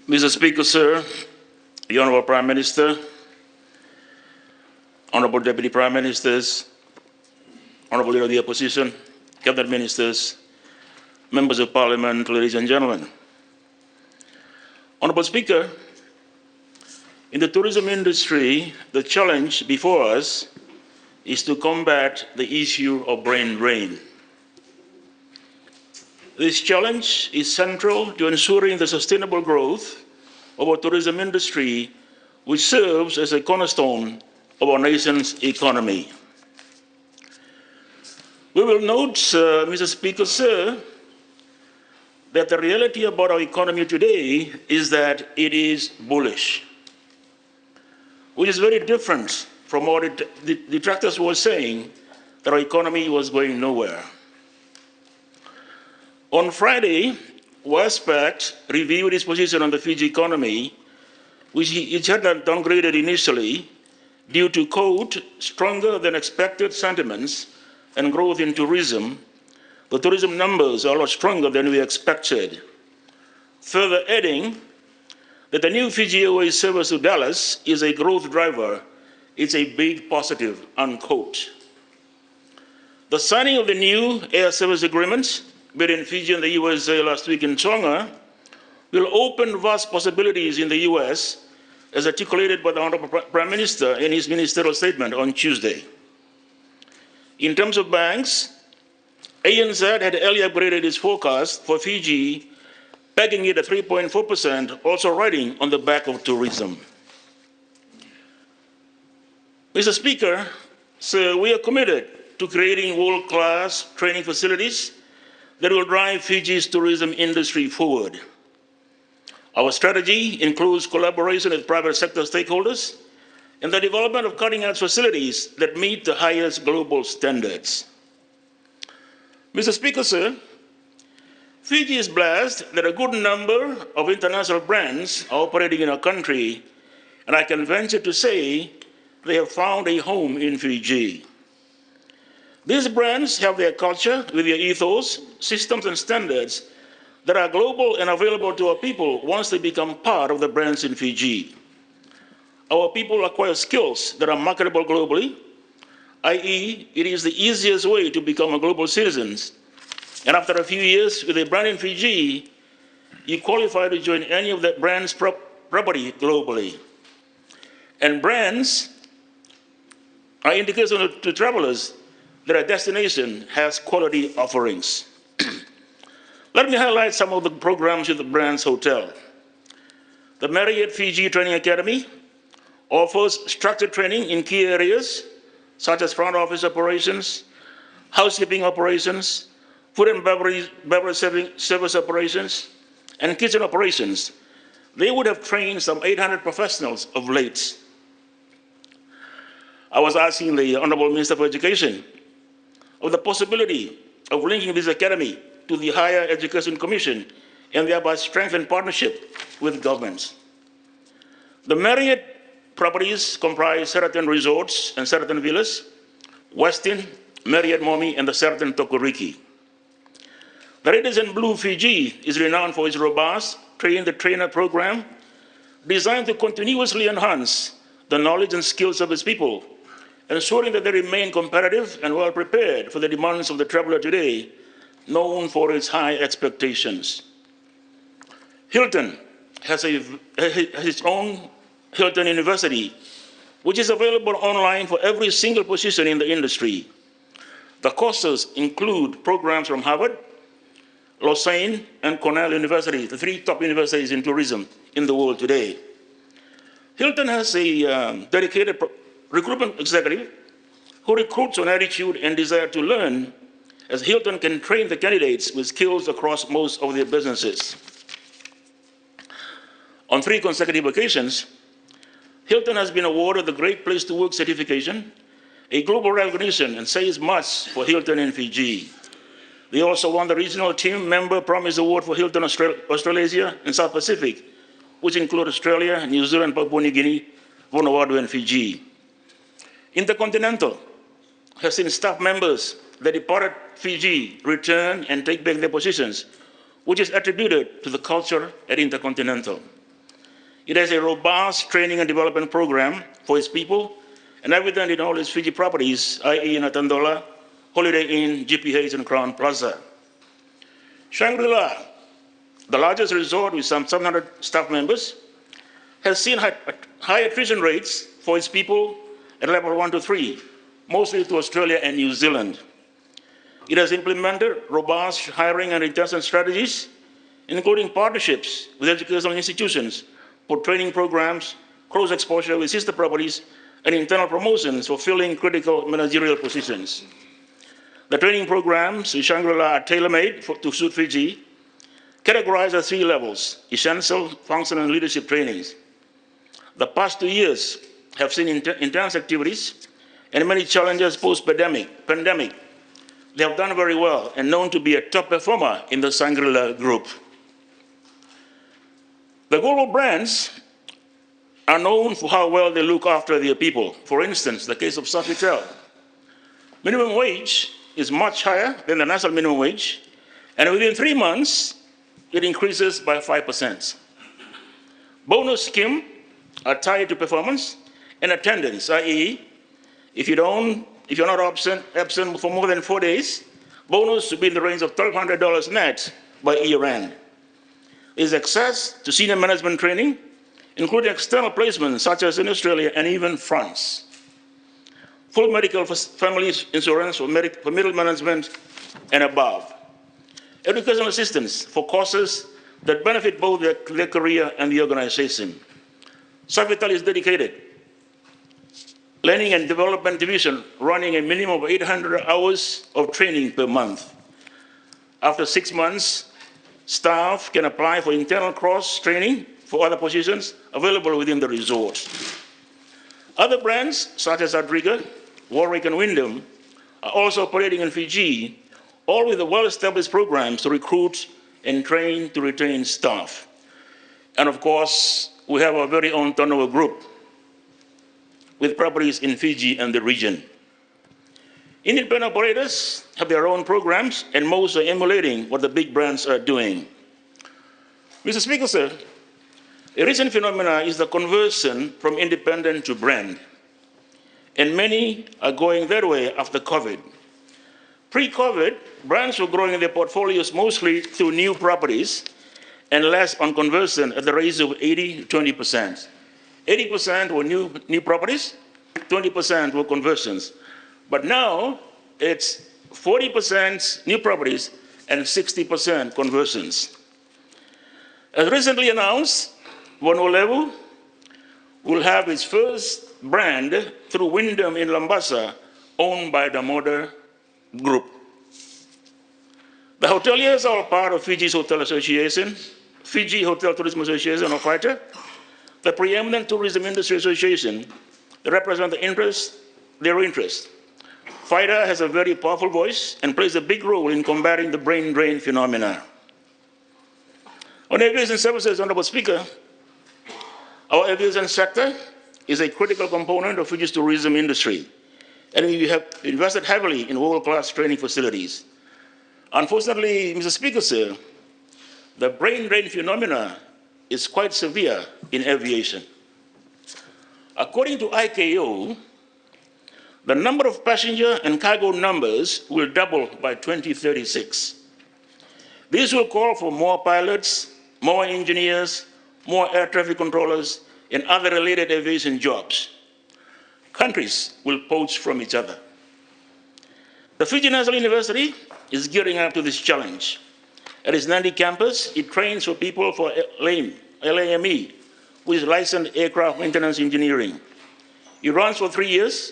Mr. Speaker, sir, the Honorable Prime Minister, Honorable Deputy Prime Ministers, Honorable Leader of the Opposition, Cabinet Ministers, Members of Parliament, ladies and gentlemen. Honorable Speaker, in the tourism industry, the challenge before us is to combat the issue of brain drain. This challenge is central to ensuring the sustainable growth of our tourism industry, which serves as a cornerstone of our nation's economy. We will note, Mr. Speaker, sir, that the reality about our economy today is that it is bullish, which is very different from what the detractors were saying, that our economy was going nowhere. On Friday, WestPac reviewed its position on the Fiji economy, which it had downgraded initially due to, quote, stronger than expected sentiments and growth in tourism. The tourism numbers are a lot stronger than we expected. Further adding that the new Fiji Airways service to Dallas is a growth driver. It's a big positive, unquote. The signing of the new air service agreements between Fiji and the USA last week in Tonga will open vast possibilities in the US, as articulated by the Honorable Prime Minister in his ministerial statement on Tuesday. In terms of banks, ANZ had earlier upgraded its forecast for Fiji, pegging it at 3.4%, also riding on the back of tourism. Mr. Speaker, sir, we are committed to creating world-class training facilities that will drive Fiji's tourism industry forward. Our strategy includes collaboration with private sector stakeholders and the development of cutting-edge facilities that meet the highest global standards. Mr. Speaker, sir, Fiji is blessed that a good number of international brands are operating in our country, and I can venture to say they have found a home in Fiji. These brands have their culture with their ethos, systems, and standards that are global and available to our people once they become part of the brands in Fiji. Our people acquire skills that are marketable globally, i.e., it is the easiest way to become a global citizen. And after a few years with a brand in Fiji, you qualify to join any of that brand's property globally. And brands are indication to travelers that a destination has quality offerings. Let me highlight some of the programs with the brand's hotel. The Marriott Fiji Training Academy offers structured training in key areas such as front office operations, housekeeping operations, food and beverage service operations, and kitchen operations. They would have trained some 800 professionals of late. I was asking the Honorable Minister for Education of the possibility of linking this academy to the Higher Education Commission and thereby strengthen partnership with governments. The Marriott properties comprise Sheraton Resorts and Sheraton Villas, Westin, Marriott Momi, and the Sheraton Tokoriki. The Red & Blue Fiji is renowned for its robust train-the-trainer program designed to continuously enhance the knowledge and skills of its people, ensuring that they remain competitive and well prepared for the demands of the traveler today, known for its high expectations. Hilton has its own Hilton University, which is available online for every single position in the industry. The courses include programs from Harvard, Lausanne, and Cornell University, the three top universities in tourism in the world today. Hilton has a dedicated recruitment executive who recruits on attitude and desire to learn, as Hilton can train the candidates with skills across most of their businesses. On 3 consecutive occasions, Hilton has been awarded the Great Place to Work certification, a global recognition, and says much for Hilton in Fiji. They also won the Regional Team Member Promise Award for Hilton Australasia and South Pacific, which include Australia, New Zealand, Papua New Guinea, Vanuatu, and Fiji. Intercontinental has seen staff members that departed Fiji return and take back their positions, which is attributed to the culture at Intercontinental. It has a robust training and development program for its people, and evident in all its Fiji properties, i.e. in Atandola, Holiday Inn, GPH, and Crown Plaza. Shangri-La, the largest resort with some 700 staff members, has seen high attrition rates for its people at level 1 to 3, mostly to Australia and New Zealand. It has implemented robust hiring and retention strategies, including partnerships with educational institutions for training programs, cross-exposure with sister properties, and internal promotions for filling critical managerial positions. The training programs in Shangri-La are tailor-made to suit Fiji, categorized as 3 levels: essential, functional, and leadership trainings. The past 2 years have seen intense activities and many challenges post-pandemic. They have done very well and known to be a top performer in the Shangri-La group. The global brands are known for how well they look after their people. For instance, the case of Sofitel. Minimum wage is much higher than the national minimum wage, and within 3 months, it increases by 5%. Bonus scheme are tied to performance and attendance, i.e., if you're not absent for more than 4 days, bonus will be in the range of $1,200 net by year end. There's access to senior management training, including external placements such as in Australia and even France. Full medical family insurance for middle management and above. Educational assistance for courses that benefit both their career and the organization. Sofitel is dedicated. Learning and Development Division running a minimum of 800 hours of training per month. After 6 months, staff can apply for internal cross-training for other positions available within the resort. Other brands, such as Adriga, Warwick, and Wyndham, are also operating in Fiji, all with well-established programs to recruit and train to retain staff. And of course, we have our very own turnover group with properties in Fiji and the region. Independent operators have their own programs, and most are emulating what the big brands are doing. Mr. Speaker, sir, a recent phenomenon is the conversion from independent to brand, and many are going that way after COVID. Pre-COVID, brands were growing their portfolios mostly through new properties and less on conversion at the ratio of 80 to 20%. 80% were new properties, 20% were conversions. But now it's 40% new properties and 60% conversions. As recently announced, Wonolevu will have its first brand through Wyndham in Lambasa, owned by the Moda Group. The hoteliers are part of Fiji's Hotel Association, Fiji Hotel Tourism Association, or FITA, the preeminent tourism industry association that represent their interest. FITA has a very powerful voice and plays a big role in combating the brain drain phenomena. On aviation services, Honorable Speaker, our aviation sector is a critical component of Fiji's tourism industry, and we have invested heavily in world-class training facilities. Unfortunately, Mr. Speaker, sir, the brain drain phenomena is quite severe in aviation. According to ICAO, the number of passenger and cargo numbers will double by 2036. This will call for more pilots, more engineers, more air traffic controllers, and other related aviation jobs. Countries will poach from each other. The Fiji National University is gearing up to this challenge. At its Nandi campus, it trains for people for LAME, which is Licensed Aircraft Maintenance Engineering. It runs for 3 years,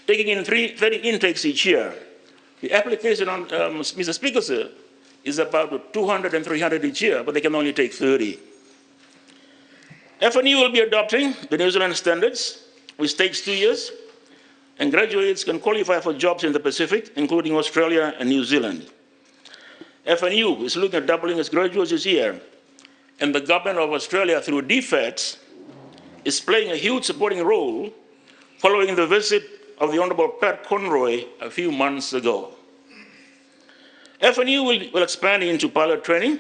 taking in 30 intakes each year. The application on, Mr. Speaker, sir, is about 200 and 300 each year, but they can only take 30. FNU will be adopting the New Zealand standards, which takes 2 years, and graduates can qualify for jobs in the Pacific, including Australia and New Zealand. FNU is looking at doubling its graduates this year, and the government of Australia, through DFAT, is playing a huge supporting role following the visit of the Honourable Pat Conroy a few months ago. FNU will expand into pilot training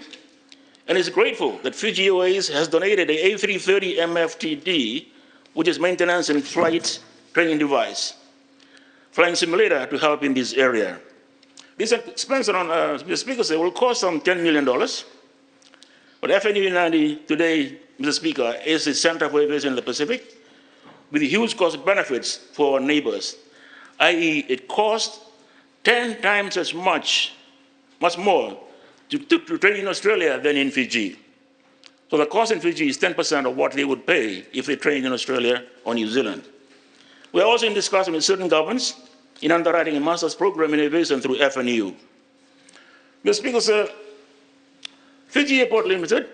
and is grateful that Fiji Airways has donated the A330 MFTD, which is maintenance and flight training device, flying simulator, to help in this area. This expense on Mr. Speaker said will cost some $10 million. But FNU Nandi today, Mr. Speaker, is the center for aviation in the Pacific with huge cost benefits for our neighbors, i.e. it costs 10 times as much more to train in Australia than in Fiji. So the cost in Fiji is 10% of what they would pay if they trained in Australia or New Zealand. We are also in discussion with certain governments in underwriting a master's program in aviation through FNU. Mr. Speaker, sir, Fiji Airport Limited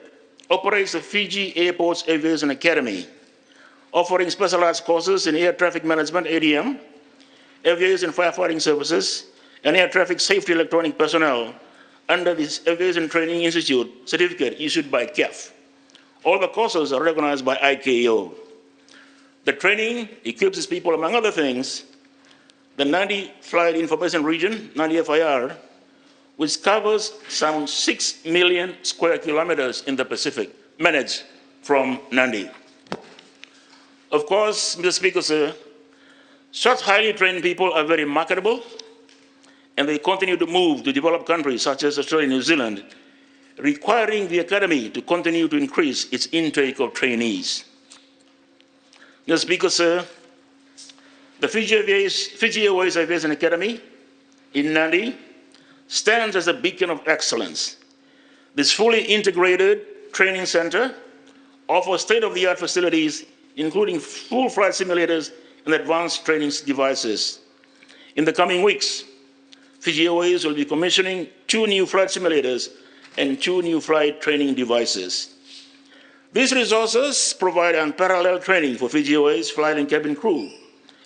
operates the Fiji Airports Aviation Academy, offering specialized courses in air traffic management, ADM, aviation firefighting services, and air traffic safety electronic personnel under this Aviation Training Institute certificate issued by CAF. All the courses are recognized by ICAO. The training equips its people, among other things, the Nandi Flight Information Region, Nandi FIR, which covers some 6 million square kilometers in the Pacific, managed from Nandi. Of course, Mr. Speaker, sir, such highly trained people are very marketable, and they continue to move to developed countries such as Australia and New Zealand, requiring the Academy to continue to increase its intake of trainees. Mr. Speaker, sir, the Fiji Airways Aviation Academy in Nandi stands as a beacon of excellence. This fully integrated training center offers state-of-the-art facilities, including full flight simulators and advanced training devices. In the coming weeks, Fiji Airways will be commissioning 2 new flight simulators and 2 new flight training devices. These resources provide unparalleled training for Fiji Airways flight and cabin crew,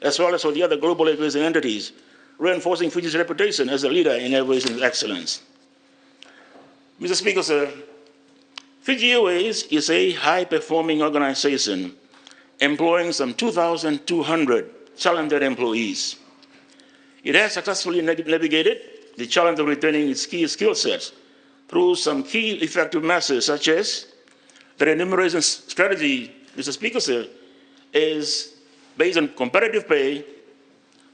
as well as for the other global aviation entities, reinforcing Fiji's reputation as a leader in aviation excellence. Mr. Speaker, sir, Fiji Airways is a high-performing organization employing some 2,200 talented employees. It has successfully navigated the challenge of retaining its key skill sets through some key effective measures, such as the remuneration strategy, Mr. Speaker, sir, is based on competitive pay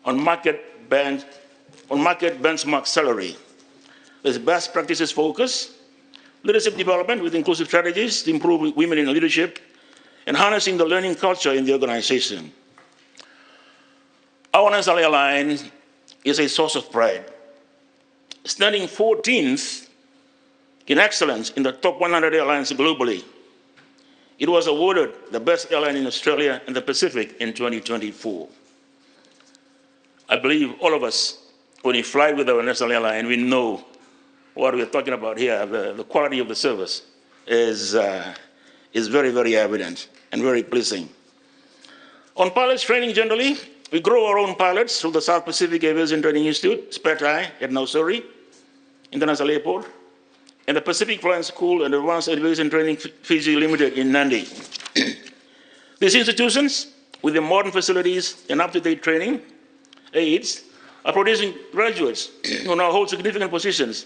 on market benchmark salary. There's best practices focus, leadership development with inclusive strategies to improve women in leadership, and harnessing the learning culture in the organization. Our national airline is a source of pride, standing 14th in excellence in the top 100 airlines globally. It was awarded the best airline in Australia and the Pacific in 2024. I believe all of us, when we fly with our national airline, we know what we're talking about here. The quality of the service is very, very evident and very pleasing. On pilots training generally, we grow our own pilots through the South Pacific Aviation Training Institute, SPETI, at Nausori International Airport, and the Pacific Flying School and Advanced Aviation Training Fiji Limited in Nandi. These institutions, with their modern facilities and up-to-date training aids, are producing graduates who now hold significant positions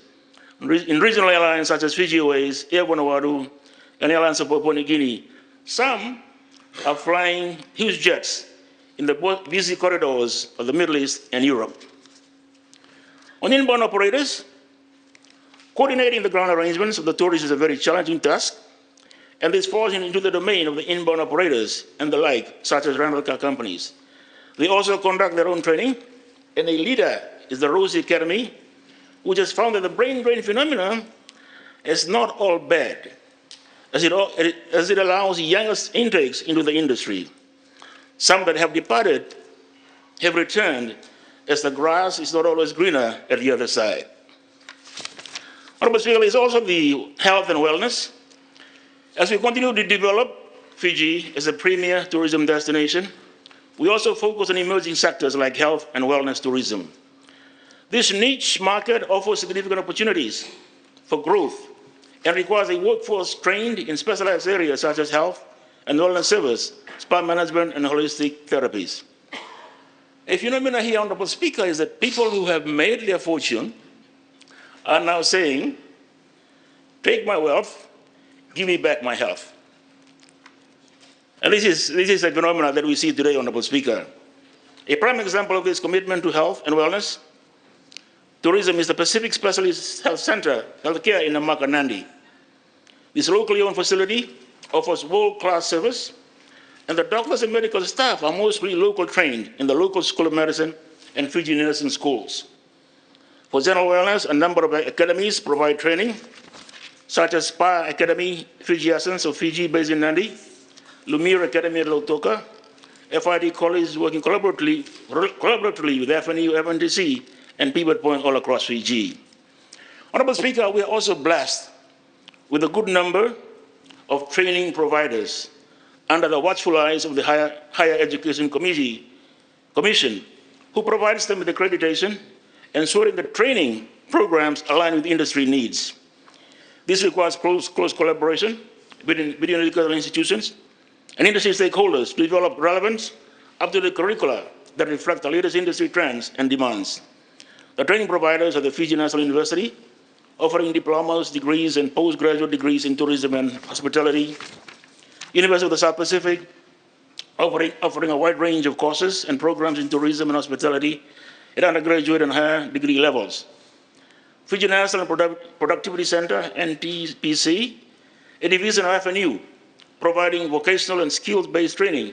in regional airlines such as Fiji Airways, Air Vanuatu, and Airlines of Papua New Guinea. Some are flying huge jets in the busy corridors of the Middle East and Europe. On inbound operators, coordinating the ground arrangements of the tourists is a very challenging task, and this falls into the domain of the inbound operators and the like, such as rental car companies. They also conduct their own training, and a leader is the Rosie Academy, which has found that the brain drain phenomenon is not all bad, as it allows youngest intakes into the industry. Some that have departed have returned, as the grass is not always greener at the other side. Honorable Speaker, is also the health and wellness. As we continue to develop Fiji as a premier tourism destination, we also focus on emerging sectors like health and wellness tourism. This niche market offers significant opportunities for growth and requires a workforce trained in specialized areas such as health and wellness service, spa management, and holistic therapies. A phenomenon here, Honorable Speaker, is that people who have made their fortune are now saying, take my wealth give me back my health. And this is a phenomenon that we see today, Honorable Speaker. A prime example of this commitment to health and wellness tourism is the Pacific Specialist Health Center, Healthcare in Nandi. This locally owned facility offers world-class service, and the doctors and medical staff are mostly local trained in the local School of Medicine and Fiji nursing schools. For general wellness, a number of academies provide training, such as Spa Academy Fiji Essence of Fiji based in Nandi, Lumiere Academy at Lautoka, FID College working collaboratively with FNU, FNDC, and Pivot Point all across Fiji. Honorable Speaker, we are also blessed with a good number of training providers under the watchful eyes of the Higher Education Commission, who provides them with accreditation, ensuring that training programs align with industry needs. This requires close collaboration between educational institutions and industry stakeholders to develop relevant, up-to-date curricula that reflect the latest industry trends and demands. The training providers are the Fiji National University, offering diplomas, degrees, and postgraduate degrees in tourism and hospitality. University of the South Pacific, offering a wide range of courses and programs in tourism and hospitality at undergraduate and higher degree levels. Fiji National Productivity Center, NTPC, a division of FNU, providing vocational and skills-based training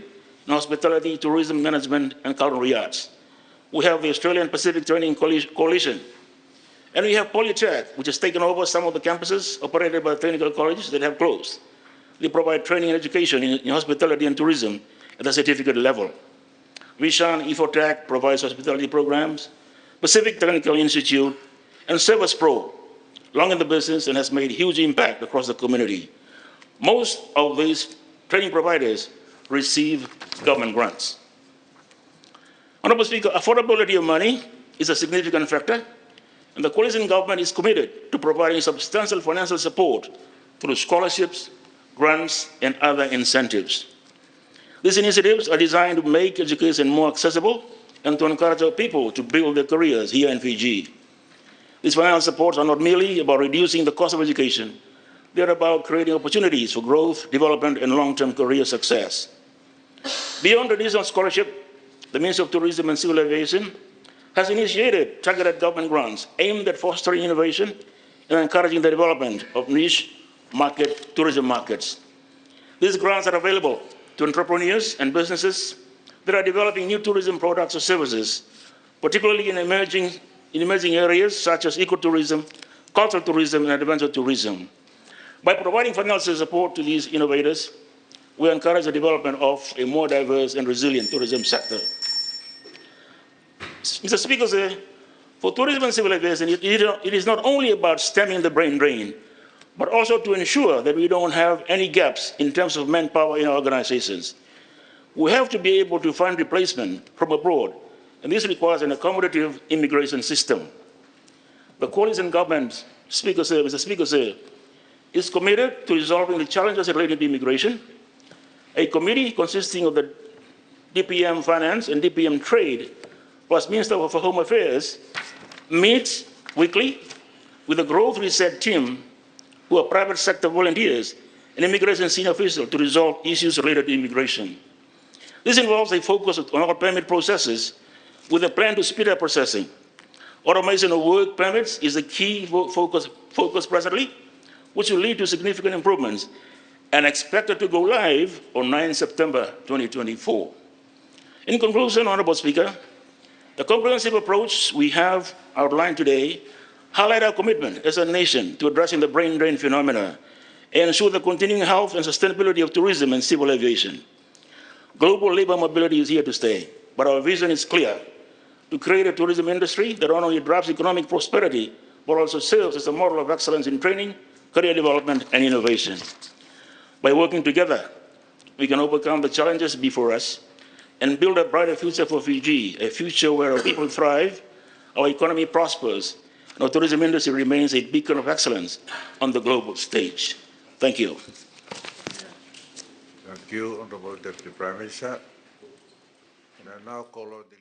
in hospitality, tourism management, and culinary arts. We have the Australian Pacific Training Coalition, and we have Polytech, which has taken over some of the campuses operated by technical colleges that have closed. They provide training and education in hospitality and tourism at the certificate level. Vishan Ifotech provides hospitality programs. Pacific Technical Institute and Service Pro, long in the business and has made huge impact across the community. Most of these training providers receive government grants. Honorable Speaker, affordability of money is a significant factor, and the coalition government is committed to providing substantial financial support through scholarships, grants, and other incentives. These initiatives are designed to make education more accessible and to encourage our people to build their careers here in Fiji. These financial supports are not merely about reducing the cost of education, they are about creating opportunities for growth, development, and long-term career success. Beyond additional scholarship, the Ministry of Tourism and Civil Aviation has initiated targeted government grants aimed at fostering innovation and encouraging the development of niche tourism markets. These grants are available to entrepreneurs and businesses that are developing new tourism products or services, particularly in emerging areas such as ecotourism, cultural tourism, and adventure tourism. By providing financial support to these innovators, we encourage the development of a more diverse and resilient tourism sector. Mr. Speaker, for tourism and civil aviation, it is not only about stemming the brain drain, but also to ensure that we don't have any gaps in terms of manpower in our organizations. We have to be able to find replacement from abroad, and this requires an accommodative immigration system. The coalition government, Mr. Speaker, is committed to resolving the challenges related to immigration. A committee consisting of the DPM Finance and DPM Trade, plus Minister for Home Affairs, meets weekly with the Growth Reset team, who are private sector volunteers and immigration senior officials, to resolve issues related to immigration. This involves a focus on all permit processes with a plan to speed up processing. Automation of work permits is a key focus presently, which will lead to significant improvements and expected to go live on 9 September 2024. In conclusion, Honorable Speaker, the comprehensive approach we have outlined today highlight our commitment as a nation to addressing the brain drain phenomena and ensure the continuing health and sustainability of tourism and civil aviation. Global labor mobility is here to stay, but our vision is clear: to create a tourism industry that not only drives economic prosperity, but also serves as a model of excellence in training, career development, and innovation. By working together, we can overcome the challenges before us and build a brighter future for Fiji, a future where our people thrive, our economy prospers, and our tourism industry remains a beacon of excellence on the global stage. Thank you. Thank you, Honorable Deputy Prime Minister. And I now call on the